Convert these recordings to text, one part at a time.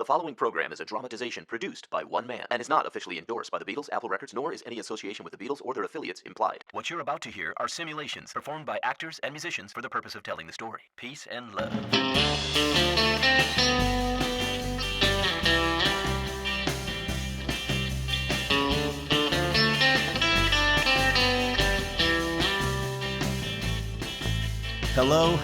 The following program is a dramatization produced by one man and is not officially endorsed by the Beatles, Apple Records, nor is any association with the Beatles or their affiliates implied. What you're about to hear are simulations performed by actors and musicians for the purpose of telling the story. Peace and love.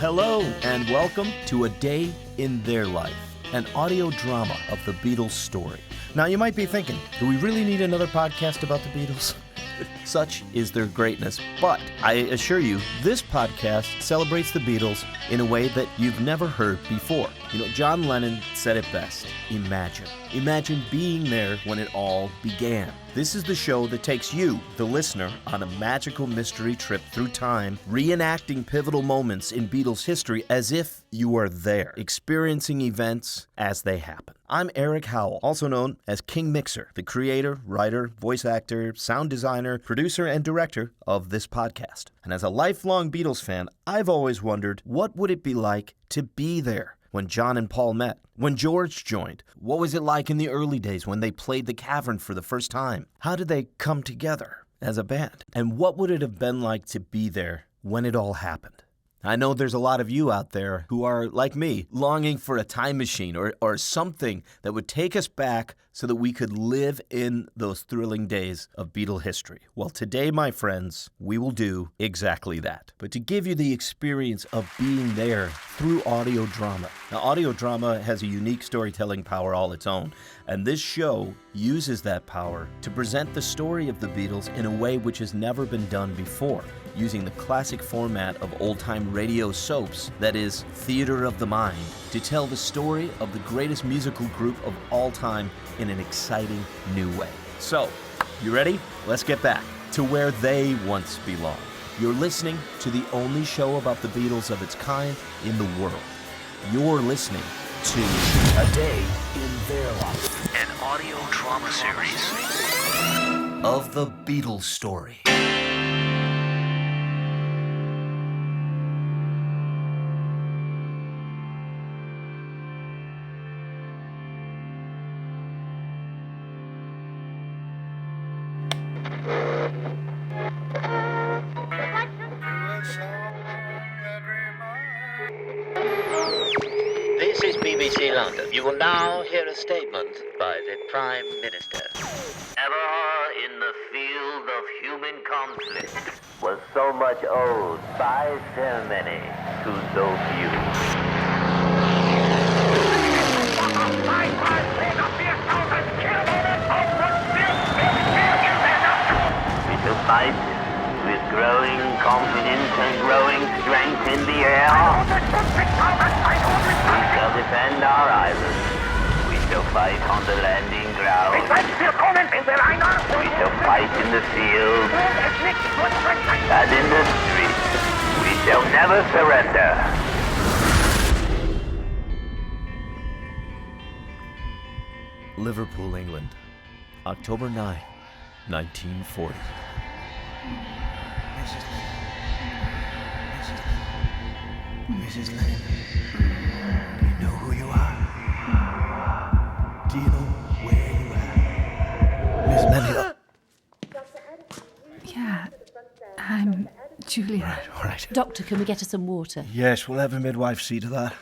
Hello, and welcome to A Day in Their Life, an audio drama of the Beatles story. Now, you might be thinking, do we really need another podcast about the Beatles? Such is their greatness, but I assure you, this podcast celebrates the Beatles in a way that you've never heard before. You know, John Lennon said it best, imagine. Imagine being there when it all began. This is the show that takes you, the listener, on a magical mystery trip through time, reenacting pivotal moments in Beatles history as if you are there, experiencing events as they happen. I'm Eric Howell, also known as King Mixer, the creator, writer, voice actor, sound designer, producer, and director of this podcast. And as a lifelong Beatles fan, I've always wondered, what would it be like to be there? When John and Paul met, when George joined, what was it like in the early days when they played the Cavern for the first time? How did they come together as a band? And what would it have been like to be there when it all happened? I know there's a lot of you out there who are, like me, longing for a time machine or something that would take us back so that we could live in those thrilling days of Beatle history. Well, today, my friends, we will do exactly that. But to give you the experience of being there through audio drama. Now, audio drama has a unique storytelling power all its own, and this show uses that power to present the story of the Beatles in a way which has never been done before, using the classic format of old-time radio soaps, that is, theater of the mind, to tell the story of the greatest musical group of all time in an exciting new way. So, you ready? Let's get back to where they once belonged. You're listening to the only show about the Beatles of its kind in the world. You're listening to A Day in Their Life, an audio drama series of the Beatles story. This is BBC London. You will now hear a statement by the Prime Minister. Ever in the field of human conflict was so much owed by so many to so few. We shall fight with growing confidence and growing strength in the air. We shall defend our island. We shall fight on the landing ground. We shall fight in the field and in the street. We shall never surrender. Liverpool, England, October 9, 1940. Mrs. Lennon, do you know who you are? Do you know where you are? Miss Lennon. Yeah, I'm Julia. All right. Doctor, can we get her some water? Yes, we'll have a midwife see to that.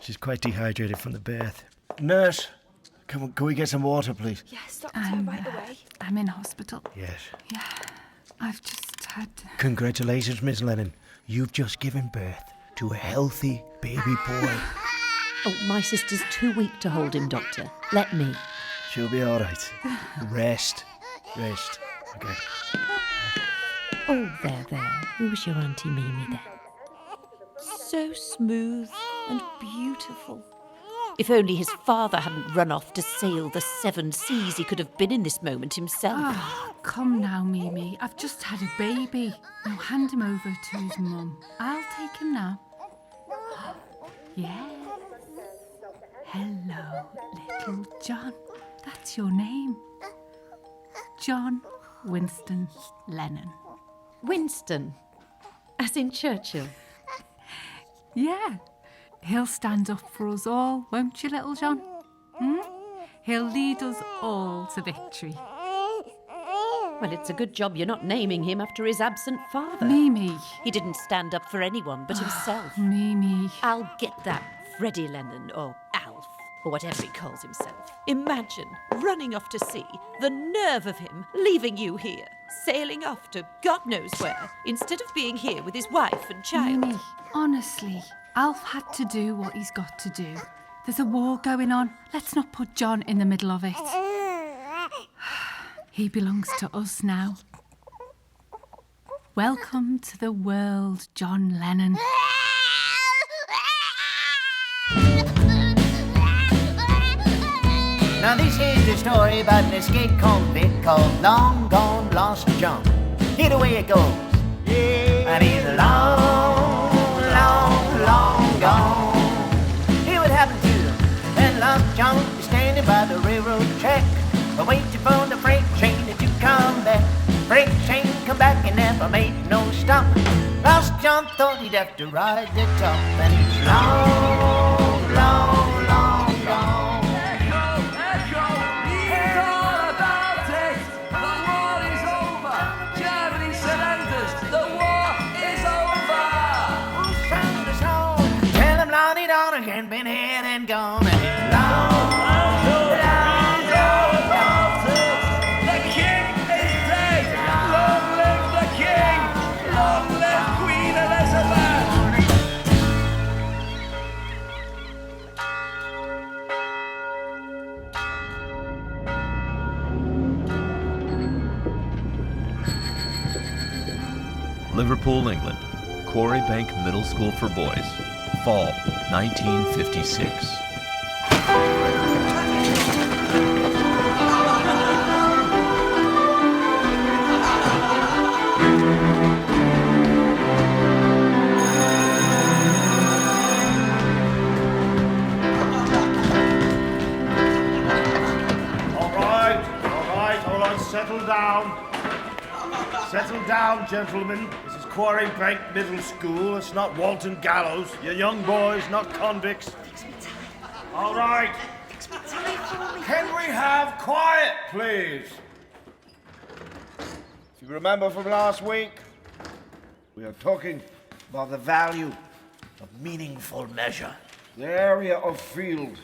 She's quite dehydrated from the birth. Nurse, can we get some water, please? Yes, doctor, right away. I'm in hospital. Yes. Yeah, I've just had... Congratulations, Miss Lennon. You've just given birth to a healthy baby boy. Oh, my sister's too weak to hold him, Doctor. Let me. She'll be all right. Rest. Okay. Oh, there. Who's your Auntie Mimi then? So smooth and beautiful. If only his father hadn't run off to sail the 7 seas, he could have been in this moment himself. Oh, come now, Mimi. I've just had a baby. Now hand him over to his mum. I'll take him now. Yes. Hello, little John. That's your name. John Winston Lennon. Winston, as in Churchill. Yeah. He'll stand up for us all, won't you, little John? He'll lead us all to victory. Well, it's a good job you're not naming him after his absent father. Mimi. He didn't stand up for anyone but himself. Mimi. I'll get that Freddie Lennon, or Alf, or whatever he calls himself. Imagine running off to sea, the nerve of him leaving you here, sailing off to God knows where, instead of being here with his wife and child. Mimi, honestly, Alf had to do what he's got to do. There's a war going on. Let's not put John in the middle of it. He belongs to us now. Welcome to the world, John Lennon. Now this is the story about an escaped convict called Long Gone Lost John. Here the way it goes. And he's long, long, long gone. Hear what happened to him. And Lost John is standing by the railroad track, waiting for the freight train to come back. Freight train come back and never made no stop. Lost John thought he'd have to ride the top, and he's long, long, long gone. Again, been here and gone, and it's long, long, long, long. The king is dead! Long live the king! Long live Queen Elizabeth! Liverpool, England. Quarrybank Middle School for Boys. Fall, 1956. All right, settle down. Settle down, gentlemen. This is Quarrybank Middle School. It's not Walton Gallows. You're young boys, not convicts. All right. Can we have quiet, please? If you remember from last week, we are talking about the value of meaningful measure. The area of field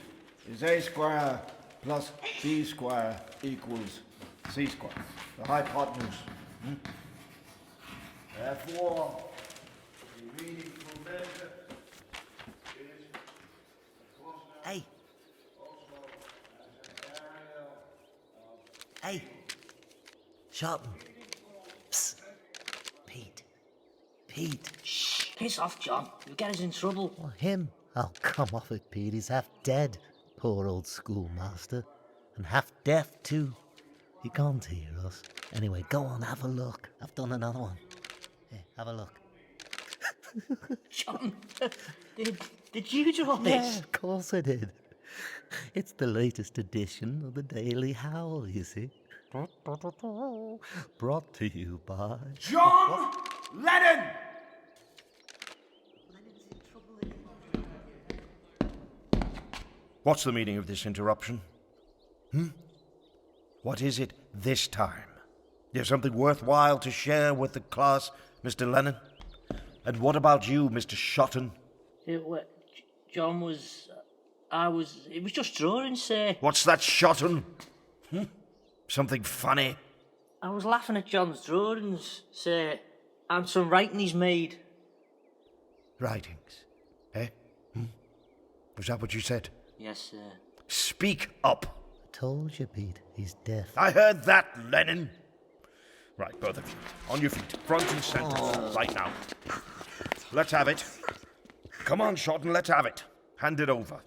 is A square plus B square equals C square. The hypotenuse. Therefore, the meaningful measure is Hey. Hey. Shotton. Psst. Pete. Shh. Piss off, John. You'll get us in trouble. Oh, him? Oh, come off it, Pete. He's half dead. Poor old schoolmaster. And half deaf, too. He can't hear us. Anyway, go on, have a look. I've done another one. Here, have a look. John, did you draw this? Yeah, of course I did. It's the latest edition of the Daily Howl, you see. Brought to you by... John Lennon! What's the meaning of this interruption? What is it this time? You have something worthwhile to share with the class, Mr. Lennon? And what about you, Mr. Shotton? John was... It was just drawings, sir. What's that, Shotton? Something funny? I was laughing at John's drawings, sir, and some writing he's made. Writings? Eh? Was that what you said? Yes, sir. Speak up. I told you, Pete, he's deaf. I heard that, Lennon. Right, both of you. On your feet, front and center, right now. Let's have it. Come on, Shotton, let's have it. Hand it over.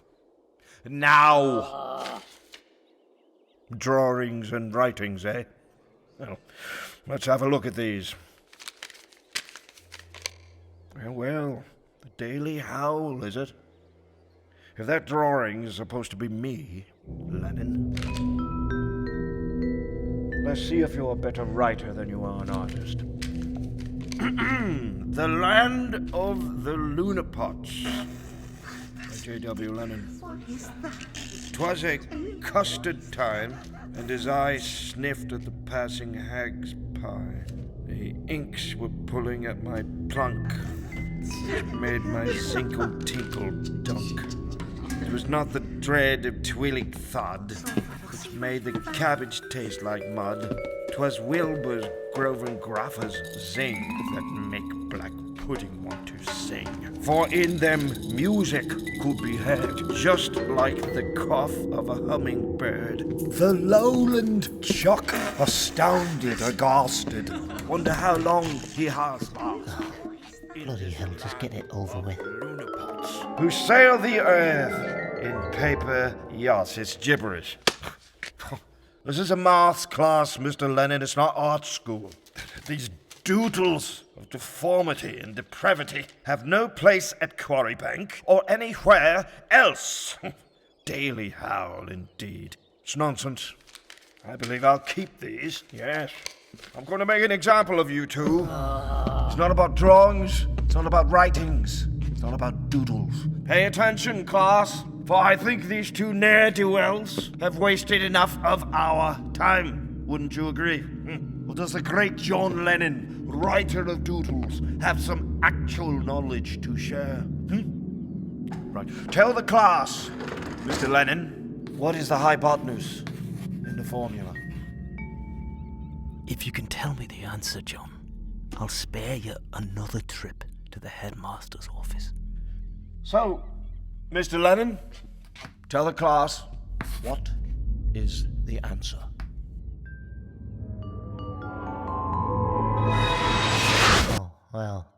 Now. Drawings and writings, eh? Well, let's have a look at these. Well, the Daily Howl, is it? If that drawing is supposed to be me, Lennon, let's see if you're a better writer than you are an artist. The Land of the Lunapots by J.W. Lennon. What is that? 'Twas a custard time, and his eye sniffed at the passing hag's pie. The inks were pulling at my plunk, which made my zinkle tinkle dunk. It was not the dread of twillig thud, which made the cabbage taste like mud. 'Twas Wilbur's Grove and Graffer's zing that make black pudding want to sing. For in them music could be heard, just like the cough of a hummingbird. The lowland chuck, astounded, aghasted, wonder how long he has lasted. Bloody hell, just get it over with. Who sail the earth in paper yachts. It's gibberish. This is a maths class, Mr. Lennon. It's not art school. These doodles of deformity and depravity have no place at Quarrybank or anywhere else. Daily Howl, indeed. It's nonsense. I believe I'll keep these, yes. I'm going to make an example of you two. It's not about drawings. It's not about writings. It's not about doodles. Pay attention, class, for I think these two ne'er-do-wells have wasted enough of our time. Wouldn't you agree? Or does the great John Lennon, writer of doodles, have some actual knowledge to share? Right. Tell the class, Mr. Lennon, what is the hypotenuse in the formula? If you can tell me the answer, John, I'll spare you another trip to the headmaster's office. So, Mr. Lennon, tell the class, what is the answer? Oh, well.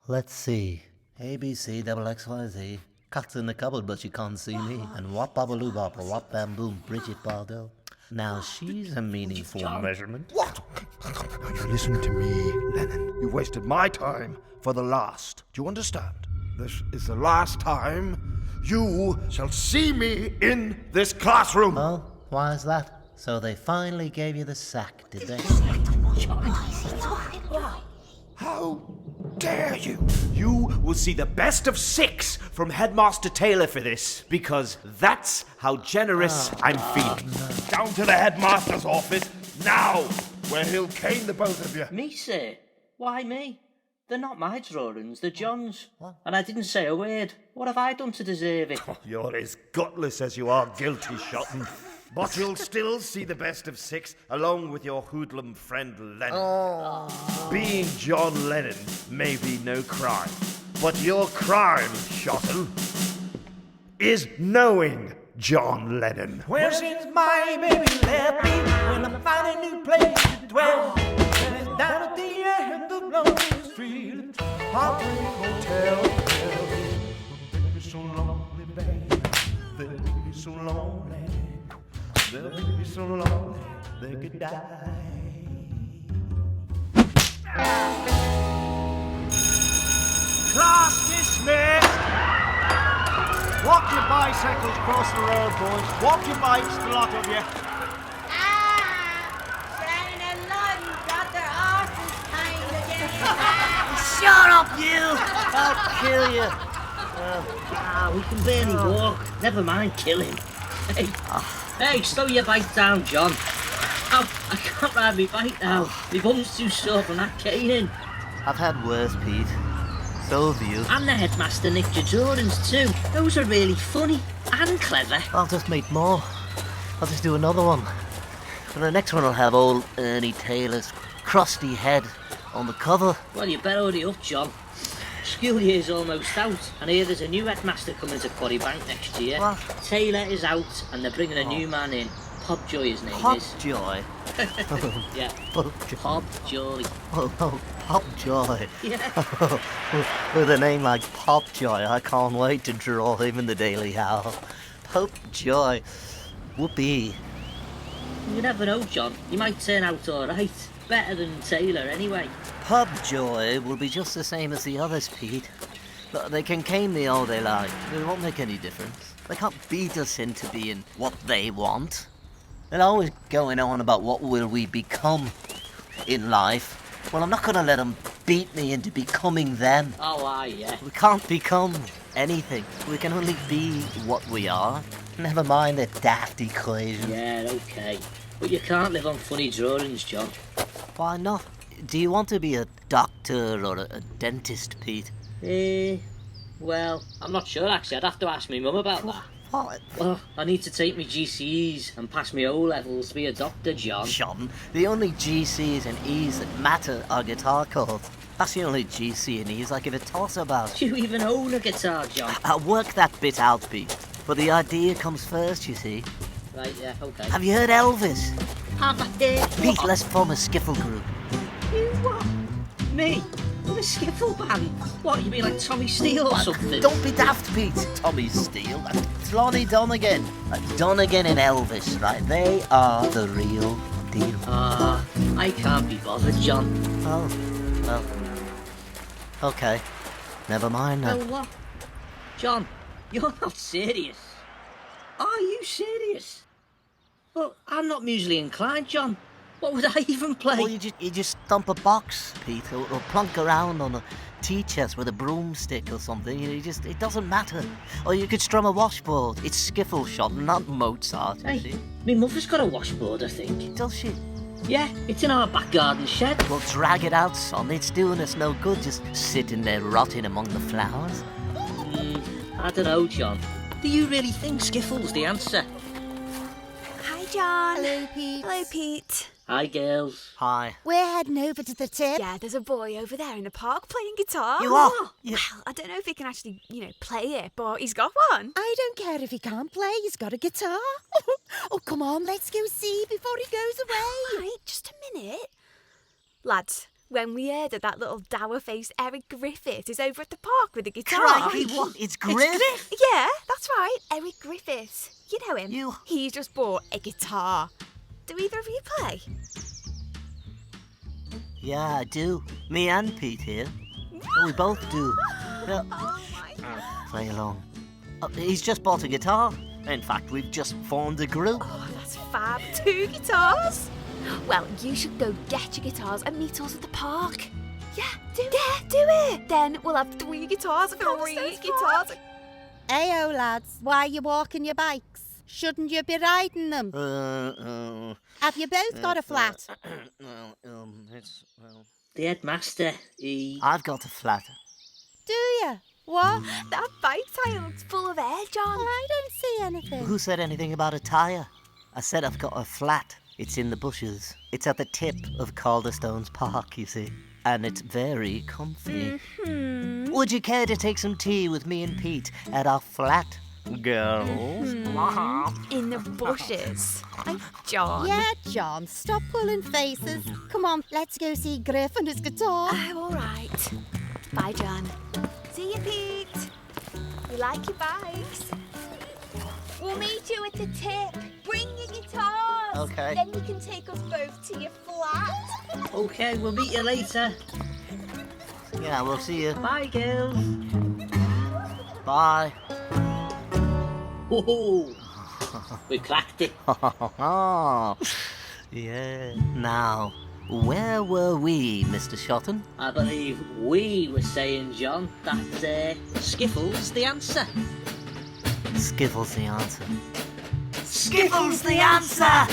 Let's see. A, B, C, double X, Y, Z. Cat's in the cupboard, but she can't see me. And wop babaloo bop, wop bam boom, Bridget Bardell. Now she's a meaningful measurement. What? Now you listen to me, Lennon. You wasted my time for the last. Do you understand? This is the last time you shall see me in this classroom. Oh, why is that? So they finally gave you the sack, did they? How dare you? You will see the best of 6 from Headmaster Taylor for this, because that's how generous I'm feeling. No. Down to the headmaster's office, now, where he'll cane the both of you. Me, sir? Why me? They're not my drawings, they're John's. What? And I didn't say a word. What have I done to deserve it? Oh, you're as gutless as you are guilty, Shotton. But you'll still see the best of 6, along with your hoodlum friend Lennon. Oh. Being John Lennon may be no crime, but your crime, Shotton, is knowing John Lennon. Well, since my baby left me, when I find a new place to dwell, and it's down at the end of Lonely Street, Heartbreak Hotel. They'll be so lonely, baby. They'll be so lonely. They'll be so lonely they could die. Class dismissed! Walk your bicycles across the road, boys. Walk your bikes, the lot of you. Shane and London got their arses tied again. Shut up, you! I'll kill you. We can barely walk. Never mind killing. Hey, hey, slow your bike down, John. Oh, I can't ride my bike now. My bum's too sore from that caning. I've had worse, Pete. So have you. And the headmaster nicked your drawings too. Those are really funny and clever. I'll just make more. I'll just do another one. And the next one will have old Ernie Taylor's crusty head on the cover. Well, you better hurry up, John. School year's almost out, and I hear there's a new headmaster coming to Quarrybank next year. What? Taylor is out, and they're bringing a new man in. Popjoy, his name is. Popjoy? Yeah. Popjoy. Oh, Popjoy. Yeah. With a name like Popjoy, I can't wait to draw him in the Daily Howl. Popjoy. Whoopee. You never know, John. He might turn out all right. Better than Taylor, anyway. Popjoy will be just the same as the others, Pete. But they can cane me all they like. It won't make any difference. They can't beat us into being what they want. They're always going on about what will we become in life. Well, I'm not going to let them beat me into becoming them. Oh, yeah. We can't become anything. We can only be what we are. Never mind the daft equation. Yeah, okay. But you can't live on funny drawings, John. Why not? Do you want to be a doctor or a dentist, Pete? Well, I'm not sure actually. I'd have to ask my mum about that. What? Well, I need to take my GCEs and pass my O-levels to be a doctor, John. Shotton, the only GCs and E's that matter are guitar chords. That's the only GC and E's I give a toss about. Do you even own a guitar, John? I'll work that bit out, Pete. But the idea comes first, you see. Right, yeah, okay. Have you heard Elvis? Have I heard? Pete, let's form a skiffle group. You what? Me? In a skiffle band? What, you mean like Tommy Steele or something? Don't be daft, Pete. Tommy Steele. That's Lonnie Donegan. Donegan and Elvis, right? They are the real deal. I can't be bothered, John. Oh, well. Okay. Never mind then. Well, what? John, you're not serious. Are you serious? Well, I'm not musically inclined, John. What would I even play? Well, you just thump a box, Pete, or plonk around on a tea chest with a broomstick or something. It doesn't matter. Or you could strum a washboard. It's skiffle shot, not Mozart. Hey, my mother's got a washboard, I think. Does she? Yeah, it's in our back garden shed. Well, drag it out, son. It's doing us no good just sitting there rotting among the flowers. I don't know, John. Do you really think skiffle's the answer? Hi, John. Hello, Pete. Hello, Pete. Hi, girls. Hi. We're heading over to the tip. Yeah, there's a boy over there in the park playing guitar. You are? Well, I don't know if he can actually, play it, but he's got one. I don't care if he can't play, he's got a guitar. Oh, come on, let's go see before he goes away. Right, just a minute. Lads, when we heard that little dour-faced Eric Griffith is over at the park with a guitar. Crikey, what? It's Griff? Yeah, that's right, Eric Griffith. You know him? He just bought a guitar. Do either of you play? Yeah, I do. Me and Pete here. We both do. Yeah. Play along. He's just bought a guitar. In fact, we've just formed a group. Oh, that's fab. 2 guitars? Well, you should go get your guitars and meet us at the park. Yeah, do it. Then we'll have 3 guitars. 3 guitars. Ayo, lads, why are you walking your bikes? Shouldn't you be riding them? Have you both got a flat? The headmaster, I've got a flat. Do you? What? That bike tire looks full of air, John. I don't see anything. Who said anything about a tyre? I said I've got a flat. It's in the bushes. It's at the tip of Calderstone's Park, you see. And it's very comfy. Mm-hmm. Would you care to take some tea with me and Pete at our flat, girls? In the bushes. Like John. Yeah, John, stop pulling faces. Come on, let's go see Griff and his guitar. Oh, all right. Bye, John. See you, Pete. We like your bikes. We'll meet you at the tip. Bring your guitars. Okay. Then you can take us both to your flat. Okay, we'll meet you later. Yeah, we'll see you. Bye, girls. Bye. Whoa. We cracked it. Yeah. Now, where were we, Mr. Shotton? I believe we were saying, John, that skiffle's the answer. Skiffle's the answer. Skiffle's the answer!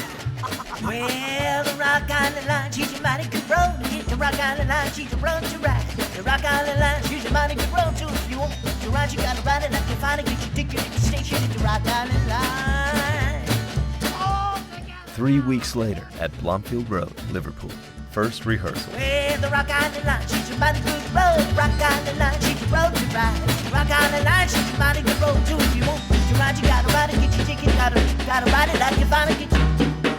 Well, the Rock Island line, she's a mighty good road. The Rock Island line, she's a road to ride. The Rock Island line, she's a mighty good road too. If you want to ride, you gotta ride it like you find it. Get your ticket at the station at the Rock Island line. 3 weeks later at Blomfield Road, Liverpool. First rehearsal. Well, the Rock Island line, she's a mighty good road. The Rock Island line, she's a road to ride. The Rock Island line, she's a mighty good road too. If you want to ride, you gotta ride it. Get your ticket, gotta ride it like you find it. Get your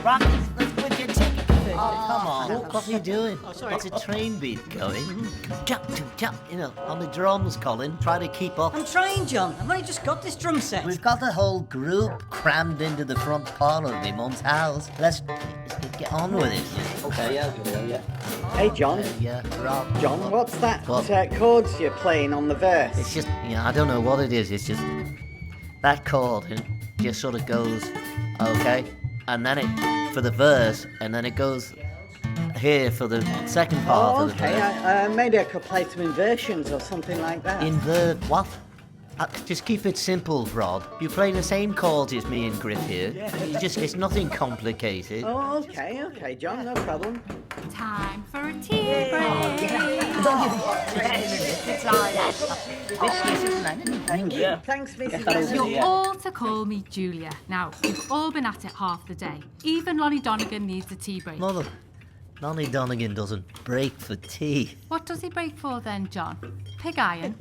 rock, let's put your ticket. Come on, what are you doing? It's a train beat going. Jump, on the drums, Colin. Try to keep up. I'm trying, John. I've only just got this drum set. We've got the whole group crammed into the front parlour of my mum's house. Let's get on with it. Okay, yeah. Hey, John. Yeah, Rob. John, what's that What? chords you're playing on the verse? It's just, I don't know what it is. It's just that chord, and it just sort of goes, okay, and then it for the verse, and then it goes here for the second part of the verse. Maybe I could play some inversions or something like that. What? Just keep it simple, Rod. You play the same chords as me and Griff here. It's nothing complicated. Oh, okay, John, no problem. Time for a tea break. Thank you. Thanks, Mrs. Lennon. You're all to call me Julia. Now, you've all been at it half the day. Even Lonnie Donegan needs a tea break. Mother, Lonnie Donegan doesn't break for tea. What does he break for then, John? Pig iron?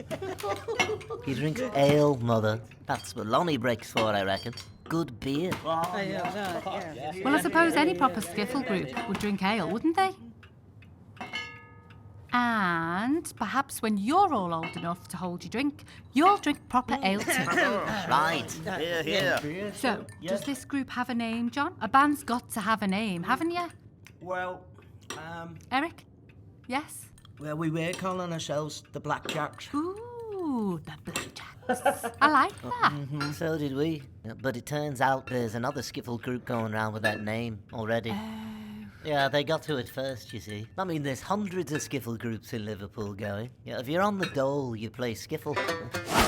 He drinks ale, Mother. That's what Lonnie breaks for, I reckon. Good beer. Well, I suppose any proper skiffle group would drink ale, wouldn't they? And perhaps when you're all old enough to hold your drink, you'll drink proper ale too. Right. Here. So, does this group have a name, John? A band's got to have a name, haven't you? Well, Eric? Yes? well, we were calling ourselves the Blackjacks. Ooh, the Blackjacks. I like that. So did we. But it turns out there's another skiffle group going around with that name already. Yeah, they got to it first, you see. I mean, there's hundreds of skiffle groups in Liverpool going. Yeah, if you're on the dole, you play skiffle.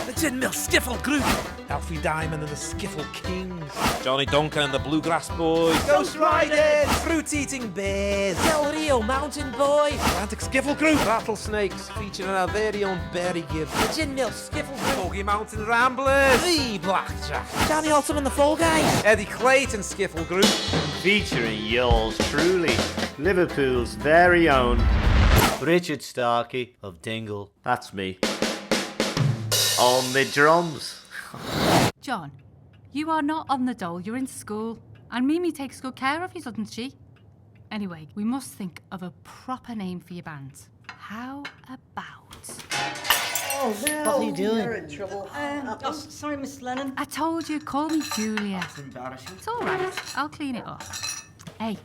The Gin Mill Skiffle Group. Alfie Diamond and the Skiffle Kings. Johnny Duncan and the Bluegrass Boys. Ghost Riders! Fruit-eating Bears. Del Rio Mountain Boys. Atlantic Skiffle Group. Rattlesnakes, featuring our very own Barry Gibb. The Gin Mill Skiffle Group. Bogey Mountain Ramblers. The Blackjack. Johnny Alton and the Fall Guys. Eddie Clayton Skiffle Group. Featuring yours truly, Liverpool's very own Richard Starkey of Dingle. That's me. On the drums. John, you are not on the dole, you're in school. And Mimi takes good care of you, doesn't she? Anyway, we must think of a proper name for your band. How about... Oh, no. What are you doing? You're in trouble. Sorry, Miss Lennon. I told you, call me Julia. That's embarrassing. It's all right, I'll clean it up. Hey,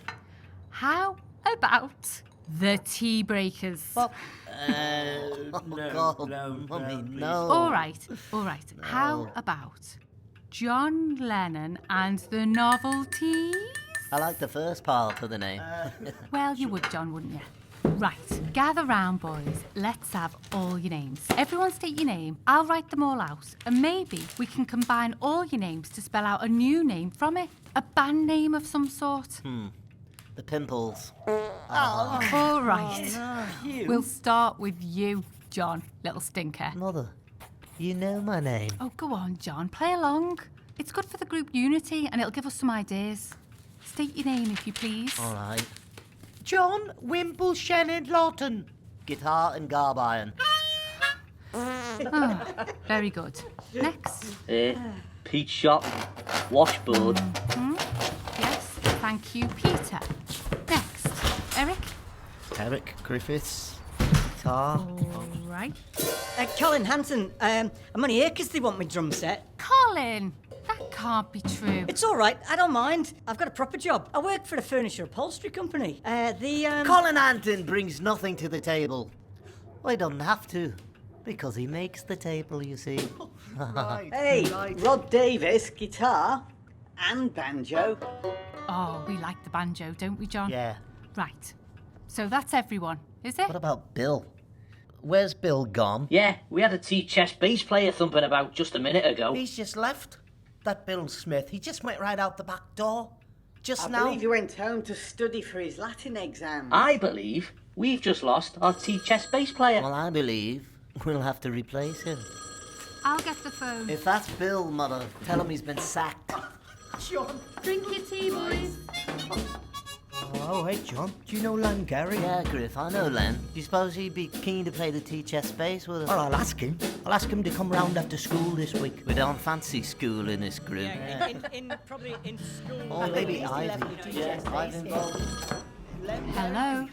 how about the Tea Breakers? Oh, No, God, no, Mummy, please. no. All right. How about John Lennon and the Novelties? I like the first part of the name. Well, you would, John, wouldn't you? Right, gather round, boys. Let's have all your names. Everyone state your name, I'll write them all out, and maybe we can combine all your names to spell out a new name from it. A band name of some sort. The Pimples. All right. We'll start with you, John, little stinker. Mother, you know my name. Oh, go on, John, play along. It's good for the group unity, and it'll give us some ideas. State your name, if you please. All right. John Wimple Shannon Lawton. Guitar and garb iron. Oh, very good. Next. Pete Shotton, washboard. Yes, thank you, Peter. Next, Eric. Eric Griffiths. Guitar. All right. Colin Hanson, how many acres do they want me drum set? Colin, that can't be true. It's all right, I don't mind. I've got a proper job. I work for a furniture upholstery company. Colin Anton brings nothing to the table. I don't have to, because he makes the table, you see. Hey, Rod Davis, guitar and banjo. Oh, we like the banjo, don't we, John? Yeah. Right. So that's everyone, is it? What about Bill? Where's Bill gone? Yeah, we had a tea-chest bass player thumping about just a minute ago. He's just left. That Bill Smith, he just went right out the back door. Just I now. believe he went home to study for his Latin exams. I believe we've just lost our tea-chest bass player. Well, I believe we'll have to replace him. I'll get the phone. If that's Bill, Mother, tell him he's been sacked. John. Drink your tea, boys. Oh, hey, John. Do you know Len Gary? Yeah, Griff, I know Len. Do you suppose he'd be keen to play the tea-chest bass with us? Well, I'll ask him. I'll ask him to come round after school this week. We don't fancy school in this group. Probably in school. Or maybe Ivy. Yeah, Ivy involved. Hello.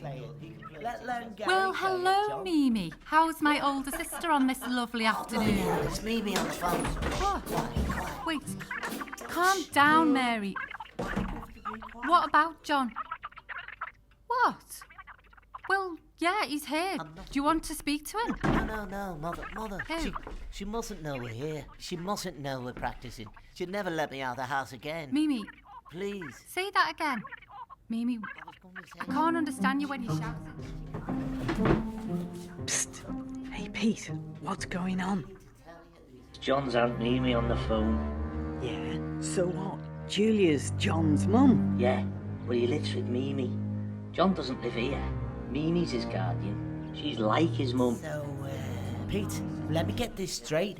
Well, hello, Mimi. How's my older sister on this lovely afternoon? It's Mimi on the phone. What? Wait. Calm down, Mary. What about John? What? Well, yeah, he's here. Do you want to speak to him? No, Mother. Who? She mustn't know we're here. She mustn't know we're practicing. She'd never let me out of the house again. Mimi. Please. Say that again. Mimi, I can't understand you when you shout. Psst. Hey, Pete, what's going on? John's Aunt Mimi on the phone. Yeah? So what? Julia's John's mum? Yeah, but he lives with Mimi. John doesn't live here. Mimi's his guardian. She's like his mum. So, Pete, let me get this straight.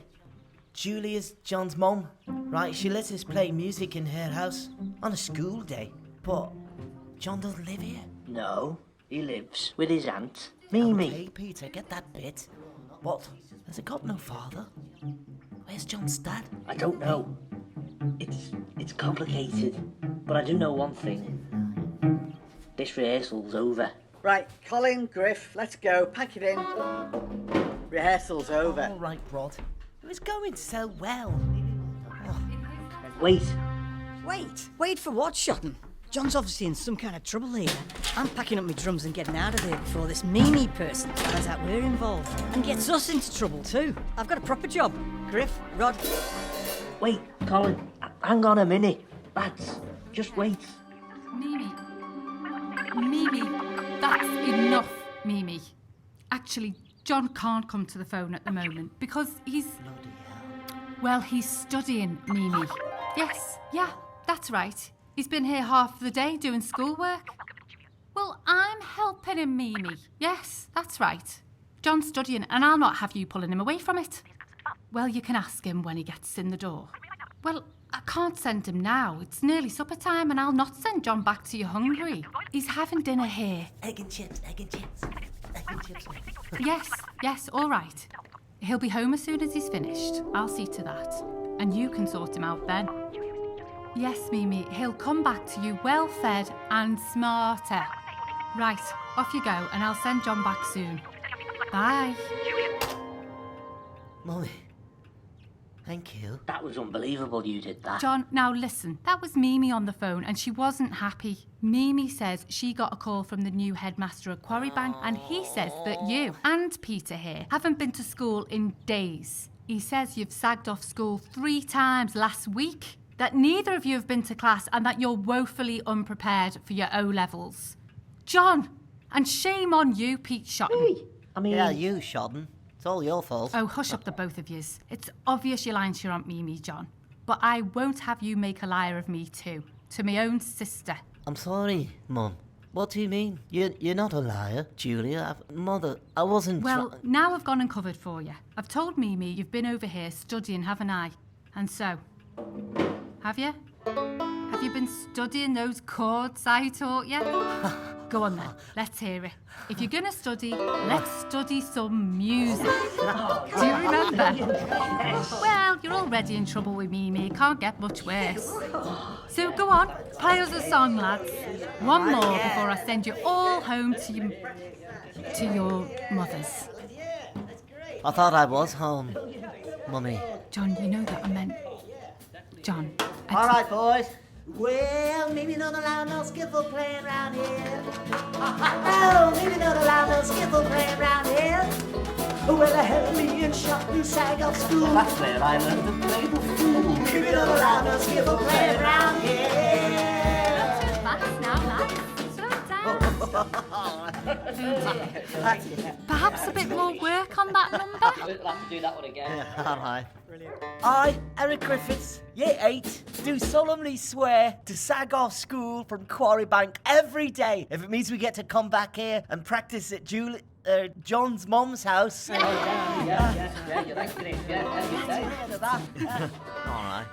Julia's John's mum, right? She lets us play music in her house on a school day. But John doesn't live here. No, he lives with his aunt, Mimi. Okay, Pete, I get that bit. What? Has it got no father? Where's John's dad? I don't know. It's complicated. But I do know one thing. This rehearsal's over. Right, Colin, Griff, let's go. Pack it in. Rehearsal's over. All right, Rod. It was going so well. Wait. Wait for what, Shotton? John's obviously in some kind of trouble here. I'm packing up my drums and getting out of here before this Mimi person finds out we're involved and gets us into trouble too. I've got a proper job. Griff, Rod. Wait, Colin. Hang on a minute. Lads, just wait. Mimi, that's enough, Mimi. Actually, John can't come to the phone at the moment because he's studying, Mimi. Yes, yeah, that's right. He's been here half the day doing schoolwork. Well, I'm helping him, Mimi. Yes, that's right. John's studying and I'll not have you pulling him away from it. Well, you can ask him when he gets in the door. Well, I can't send him now. It's nearly supper time and I'll not send John back to you hungry. He's having dinner here. Egg and chips. Yes, all right. He'll be home as soon as he's finished. I'll see to that. And you can sort him out then. Yes, Mimi, he'll come back to you well-fed and smarter. Right, off you go, and I'll send John back soon. Bye. Mummy, thank you. That was unbelievable you did that. John, now listen, that was Mimi on the phone and she wasn't happy. Mimi says she got a call from the new headmaster at Quarrybank and he says that you and Peter here haven't been to school in days. He says you've sagged off school 3 times last week, that neither of you have been to class and that you're woefully unprepared for your O-levels. John, and shame on you, Pete Shotton. Yeah, you, Shotton. It's all your fault. Oh, hush up the both of yous. It's obvious you're lying to your Aunt Mimi, John. But I won't have you make a liar of me too, to my own sister. I'm sorry, Mum. What do you mean? You're not a liar, Julia. Mother, I wasn't... Well, now I've gone and covered for you. I've told Mimi you've been over here studying, haven't I? And so... Have you? Have you been studying those chords I taught you? Go on then, let's hear it. If you're going to study, let's study some music. Do you remember? Well, you're already in trouble with Mimi. It can't get much worse. So go on, play us a song, lads. One more before I send you all home to your mothers. I thought I was home, Mummy. John, you know that I meant... John. All right, boys. Well, maybe don't allow no skiffle playing around here. Oh, maybe don't allow no skiffle playing around here. Well, the hell me and Shotton sag off school. That's where I learned to play the fool. Maybe don't allow no skiffle playing around here. Not too fast now, lads. Slow down. Perhaps a bit more work on that number. We'll have to do that one again. Yeah, all right. I, Eric Griffiths, year 8, do solemnly swear to sag off school from Quarrybank every day if it means we get to come back here and practice at John's mum's house. Yeah, you like it. Yeah. All right.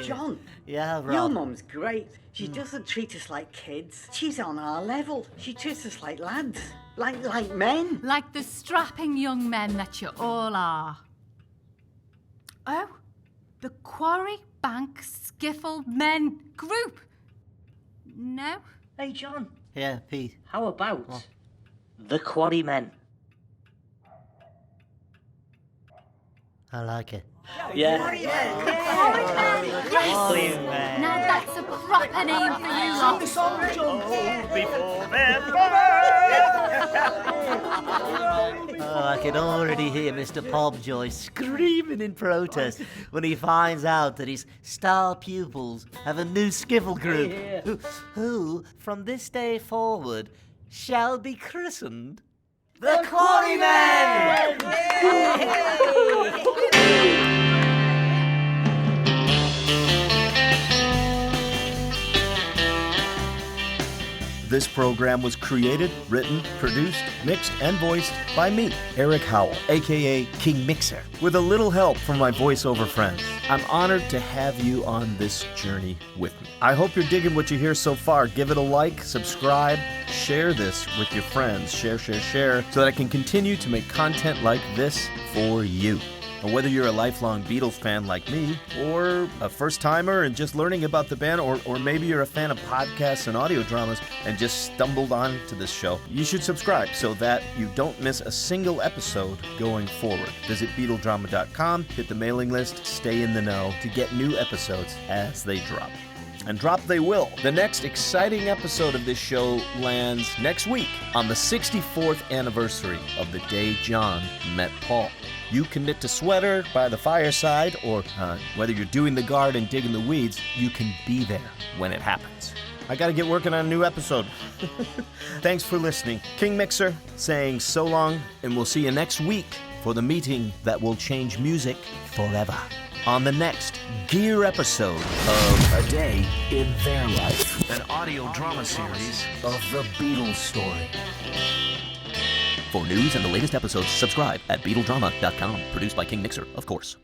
John. Yeah, Rob. Your mum's great. She doesn't treat us like kids. She's on our level. She treats us like lads. Like men. Like the strapping young men that you all are. Oh, the Quarrybank Skiffle Men group. No? Hey, John. Yeah, Pete. How about the Quarrymen? I like it. Yeah. Yes! Now that's a proper name for you lot. Before their Oh, I can already hear Mr. Pobjoy screaming in protest when he finds out that his star pupils have a new skiffle group who, from this day forward, shall be christened The Quarrymen! This program was created, written, produced, mixed, and voiced by me, Eric Howell, aka King Mixer, with a little help from my voiceover friends. I'm honored to have you on this journey with me. I hope you're digging what you hear so far. Give it a like, subscribe, share this with your friends. Share, so that I can continue to make content like this for you. And whether you're a lifelong Beatles fan like me, or a first-timer and just learning about the band, or maybe you're a fan of podcasts and audio dramas and just stumbled onto this show, you should subscribe so that you don't miss a single episode going forward. Visit BeatleDrama.com, hit the mailing list, stay in the know to get new episodes as they drop. And drop they will. The next exciting episode of this show lands next week on the 64th anniversary of the day John met Paul. You can knit a sweater by the fireside, or whether you're doing the garden, digging the weeds, you can be there when it happens. I gotta get working on a new episode. Thanks for listening. King Mixer saying so long, and we'll see you next week for the meeting that will change music forever. On the next Gear episode of A Day in Their Life, an audio drama series of the Beatles story. For news and the latest episodes, subscribe at BeatleDrama.com. Produced by King Mixer, of course.